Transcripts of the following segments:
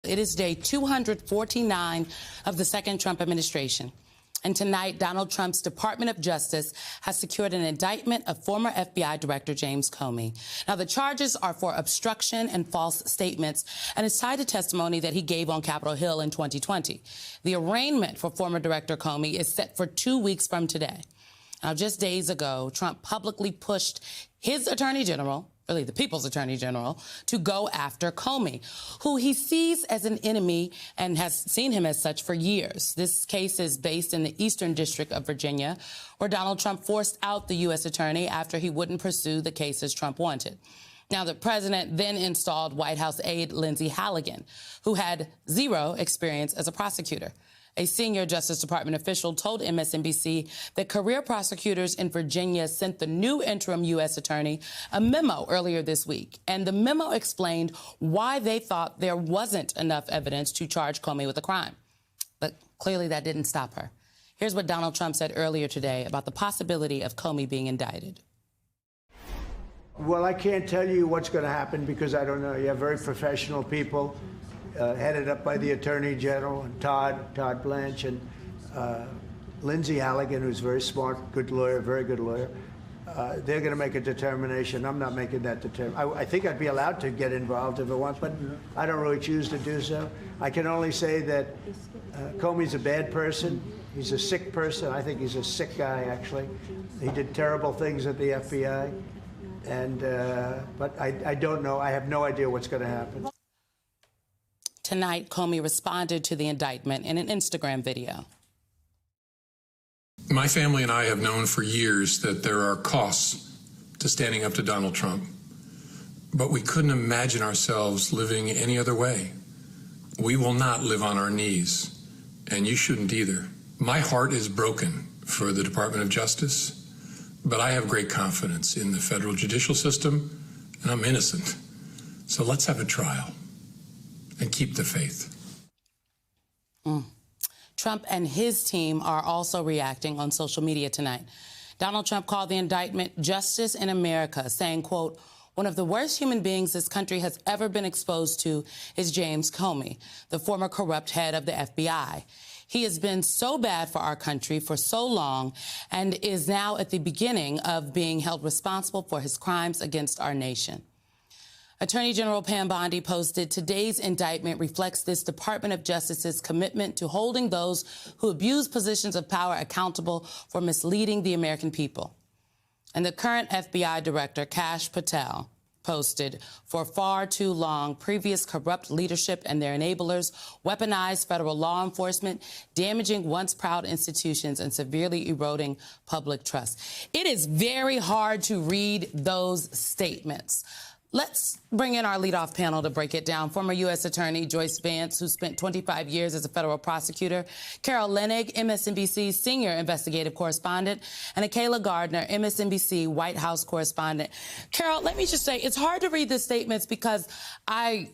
It is day 249 of the second Trump administration. And tonight, Donald Trump's Department of Justice has secured an indictment of former FBI Director James Comey. Now, the charges are for obstruction and false statements, and it's tied to testimony that he gave on Capitol Hill in 2020. The arraignment for former Director Comey is set for 2 weeks from today. Now, just days ago, Trump publicly pushed his attorney general, really the people's attorney general, to go after Comey, who he sees as an enemy and has seen him as such for years. This case is based in the Eastern District of Virginia, where Donald Trump forced out the U.S. attorney after he wouldn't pursue the cases Trump wanted. Now, the president then installed White House aide Lindsay Halligan, who had zero experience as a prosecutor. A senior Justice Department official told MSNBC that career prosecutors in Virginia sent the new interim U.S. attorney a memo earlier this week. And the memo explained why they thought there wasn't enough evidence to charge Comey with a crime. But clearly that didn't stop her. Here's what Donald Trump said earlier today about the possibility of Comey being indicted. Well, I can't tell you what's going to happen because I don't know. You have very professional people. Headed up by the Attorney General and Todd Blanche and Lindsay Halligan, who's very smart, good lawyer, very good lawyer. They're going to make a determination. I'm not making that determination. I think I'd be allowed to get involved if I want, but I don't really choose to do so. I can only say that Comey's a bad person. He's a sick person. I think he's a sick guy, actually. He did terrible things at the FBI. And but I don't know. I have no idea what's going to happen. Tonight, Comey responded to the indictment in an Instagram video. My family and I have known for years that there are costs to standing up to Donald Trump, but we couldn't imagine ourselves living any other way. We will not live on our knees, and you shouldn't either. My heart is broken for the Department of Justice, but I have great confidence in the federal judicial system, and I'm innocent. So let's have a trial. And keep the faith. Trump and his team are also reacting on social media tonight. Donald Trump called the indictment Justice in America, saying, quote, "One of the worst human beings this country has ever been exposed to is James Comey, the former corrupt head of the FBI. He has been so bad for our country for so long and is now at the beginning of being held responsible for his crimes against our nation." Attorney General Pam Bondi posted, "Today's indictment reflects this Department of Justice's commitment to holding those who abuse positions of power accountable for misleading the American people." And the current FBI director, Kash Patel, posted, "For far too long, previous corrupt leadership and their enablers weaponized federal law enforcement, damaging once proud institutions and severely eroding public trust." It is very hard to read those statements. Let's bring in our leadoff panel to break it down. Former U.S. Attorney Joyce Vance, who spent 25 years as a federal prosecutor, Carol Leonnig, MSNBC's senior investigative correspondent, and Akayla Gardner, MSNBC White House correspondent. Carol, let me just say, it's hard to read the statements because I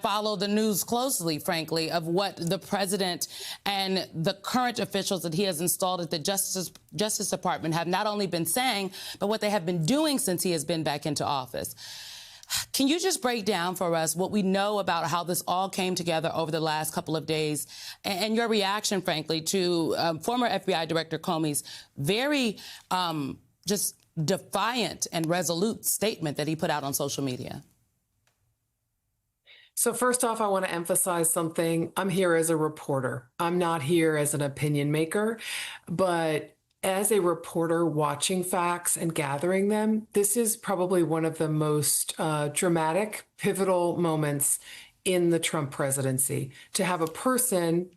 follow the news closely, frankly, of what the president and the current officials that he has installed at the Justice Department have not only been saying, but what they have been doing since he has been back into office. Can you just break down for us what we know about how this all came together over the last couple of days and your reaction, frankly, to former FBI Director Comey's very just defiant and resolute statement that he put out on social media? So first off, I want to emphasize something. I'm here as a reporter. I'm not here as an opinion maker, but as a reporter watching facts and gathering them, this is probably one of the most dramatic, pivotal moments in the Trump presidency. To have a person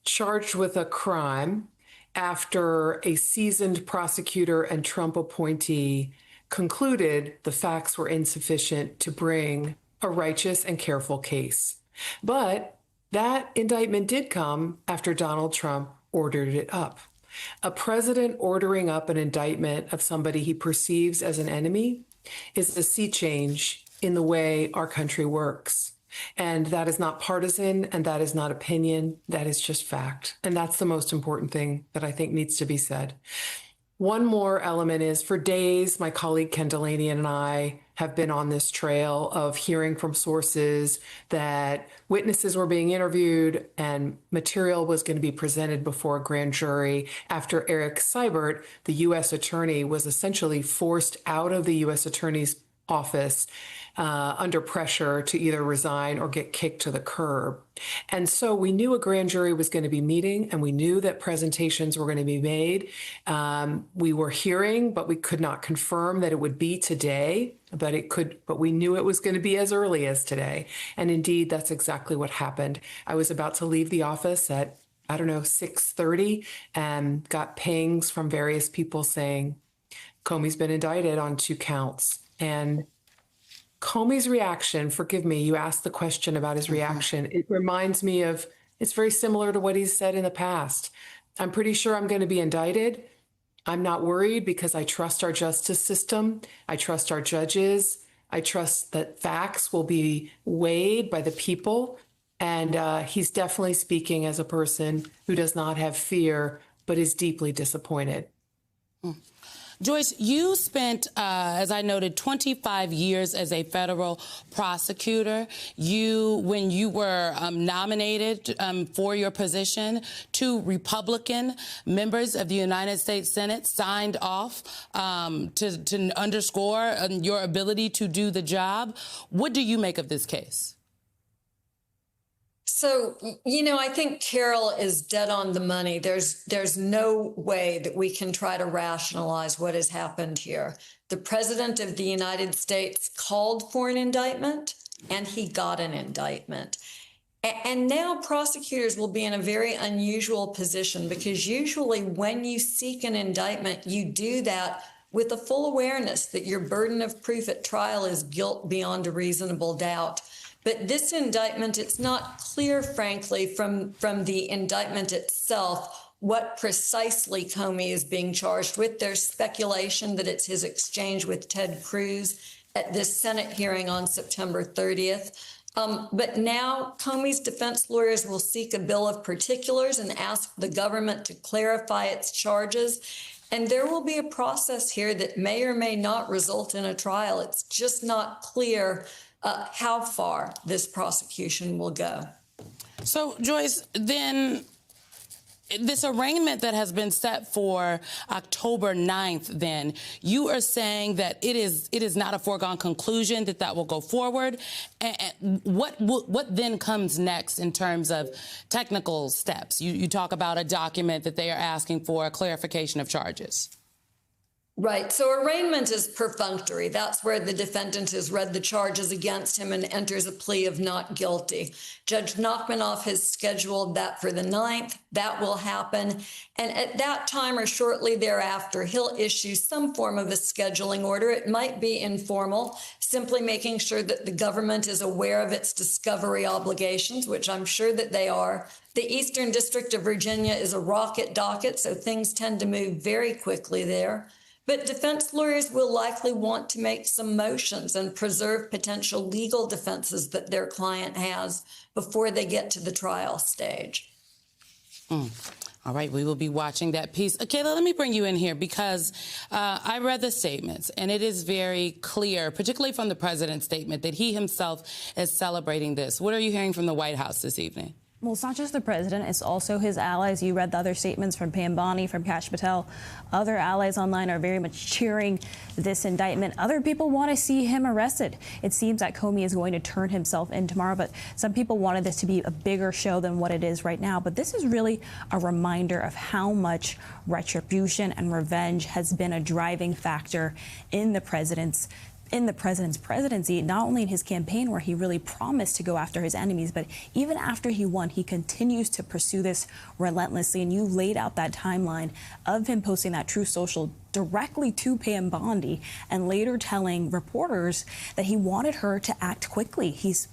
charged with a crime after a seasoned prosecutor and Trump appointee concluded the facts were insufficient to bring a righteous and careful case. But that indictment did come after Donald Trump ordered it up. A president ordering up an indictment of somebody he perceives as an enemy is a sea change in the way our country works. And that is not partisan, and that is not opinion. That is just fact. And that's the most important thing that I think needs to be said. One more element is for days, my colleague Ken Delaney and I have been on this trail of hearing from sources that witnesses were being interviewed and material was going to be presented before a grand jury after Eric Seibert, the U.S. attorney, was essentially forced out of the U.S. attorney's office under pressure to either resign or get kicked to the curb. And so we knew a grand jury was going to be meeting, and we knew that presentations were going to be made. We were hearing, but we could not confirm that it would be today, but we knew it was going to be as early as today. And indeed, that's exactly what happened. I was about to leave the office at, 6:30, and got pings from various people saying, Comey's been indicted on 2 counts. And Comey's reaction, forgive me, you asked the question about his reaction. It reminds me of, it's very similar to what he's said in the past. I'm pretty sure I'm going to be indicted. I'm not worried because I trust our justice system. I trust our judges. I trust that facts will be weighed by the people. And he's definitely speaking as a person who does not have fear, but is deeply disappointed. Joyce, you spent, as I noted, 25 years as a federal prosecutor. When you were nominated for your position, 2 Republican members of the United States Senate signed off to underscore your ability to do the job. What do you make of this case? So, I think Carol is dead on the money. There's no way that we can try to rationalize what has happened here. The President of the United States called for an indictment, and he got an indictment. And now prosecutors will be in a very unusual position, because usually when you seek an indictment, you do that with the full awareness that your burden of proof at trial is guilt beyond a reasonable doubt. But this indictment, it's not clear, frankly, from the indictment itself what precisely Comey is being charged with. There's speculation that it's his exchange with Ted Cruz at this Senate hearing on September 30th. But now Comey's defense lawyers will seek a bill of particulars and ask the government to clarify its charges. And there will be a process here that may or may not result in a trial. It's just not clear how far this prosecution will go. So, Joyce, then this arraignment that has been set for October 9th, then, you are saying that it is not a foregone conclusion that will go forward. And what then comes next in terms of technical steps? You talk about a document that they are asking for, a clarification of charges. Right. So arraignment is perfunctory. That's where the defendant has read the charges against him and enters a plea of not guilty. Judge Nachmanoff has scheduled that for the 9th. That will happen. And at that time or shortly thereafter, he'll issue some form of a scheduling order. It might be informal, simply making sure that the government is aware of its discovery obligations, which I'm sure that they are. The Eastern District of Virginia is a rocket docket, so things tend to move very quickly there. But defense lawyers will likely want to make some motions and preserve potential legal defenses that their client has before they get to the trial stage. All right, we will be watching that piece. Kayla, let me bring you in here because I read the statements, and it is very clear, particularly from the president's statement, that he himself is celebrating this. What are you hearing from the White House this evening? Well, it's not just the president, it's also his allies. You read the other statements from Pam Bondi, from Kash Patel. Other allies online are very much cheering this indictment. Other people want to see him arrested. It seems that Comey is going to turn himself in tomorrow, but some people wanted this to be a bigger show than what it is right now. But this is really a reminder of how much retribution and revenge has been a driving factor in the president's presidency, not only in his campaign where he really promised to go after his enemies, but even after he won, he continues to pursue this relentlessly. And you laid out that timeline of him posting that Truth Social directly to Pam Bondi and later telling reporters that he wanted her to act quickly. He's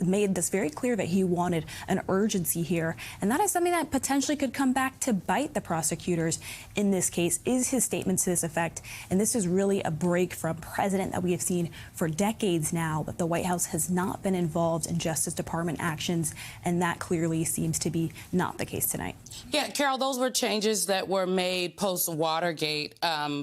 made this very clear that he wanted an urgency here, and that is something that potentially could come back to bite the prosecutors in this case, is his statements to this effect. And this is really a break from precedent that we have seen for decades now, that the White House has not been involved in Justice Department actions, and that clearly seems to be not the case tonight. Yeah, Carol, those were changes that were made post-Watergate,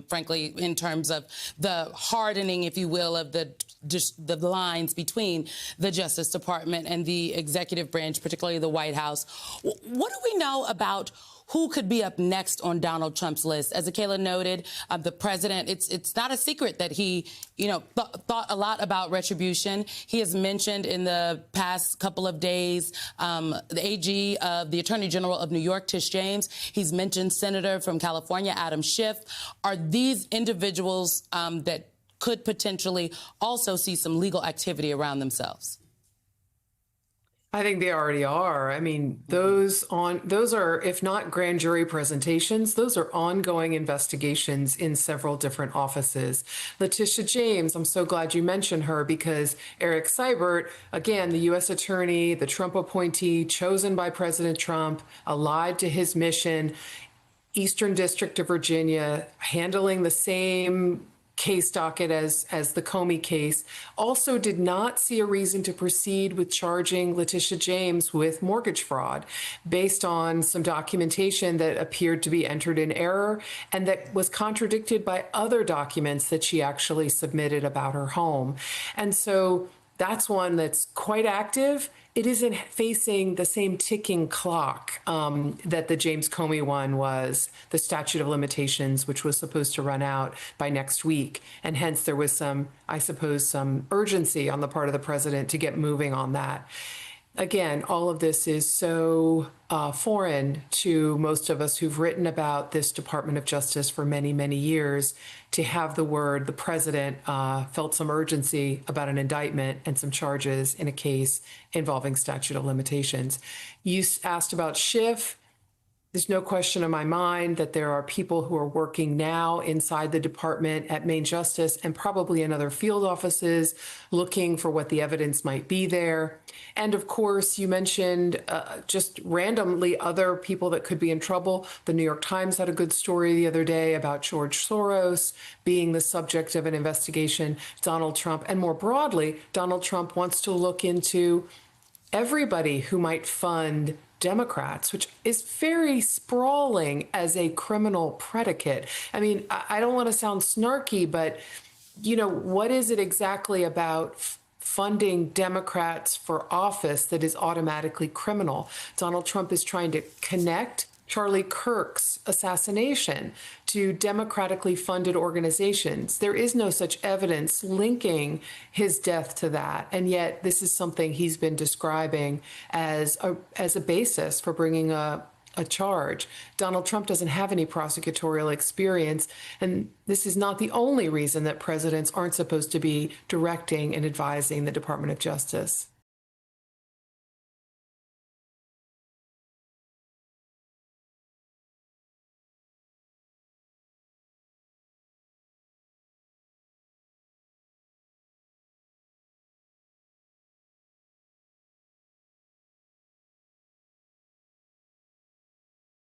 frankly, in terms of the hardening, if you will, of the lines between the Justice Department and the executive branch, particularly the White House. What do we know about who could be up next on Donald Trump's list? As Akayla noted, the president, it's not a secret that he, thought a lot about retribution. He has mentioned in the past couple of days the AG of the Attorney General of New York, Tish James. He's mentioned Senator from California, Adam Schiff. Are these individuals that could potentially also see some legal activity around themselves? I think they already are. I mean, those are, if not grand jury presentations, those are ongoing investigations in several different offices. Letitia James, I'm so glad you mentioned her, because Eric Seibert, again, the U.S. attorney, the Trump appointee chosen by President Trump, allied to his mission, Eastern District of Virginia, handling the same case docket as the Comey case, also did not see a reason to proceed with charging Letitia James with mortgage fraud based on some documentation that appeared to be entered in error and that was contradicted by other documents that she actually submitted about her home. And so that's one that's quite active. It isn't facing the same ticking clock that the James Comey one was, the statute of limitations, which was supposed to run out by next week. And hence there was some urgency on the part of the president to get moving on that. Again, all of this is so foreign to most of us who've written about this Department of Justice for many, many years. To have the president felt some urgency about an indictment and some charges in a case involving statute of limitations. You asked about Schiff. There's no question in my mind that there are people who are working now inside the department at Main Justice and probably in other field offices looking for what the evidence might be there. And of course, you mentioned just randomly other people that could be in trouble. The New York Times had a good story the other day about George Soros being the subject of an investigation, Donald Trump, and more broadly, Donald Trump wants to look into everybody who might fund Democrats, which is very sprawling as a criminal predicate. I mean, I don't want to sound snarky, but, what is it exactly about funding Democrats for office that is automatically criminal? Donald Trump is trying to connect Charlie Kirk's assassination to democratically funded organizations. There is no such evidence linking his death to that. And yet this is something he's been describing as a basis for bringing a charge. Donald Trump doesn't have any prosecutorial experience. And this is not the only reason that presidents aren't supposed to be directing and advising the Department of Justice.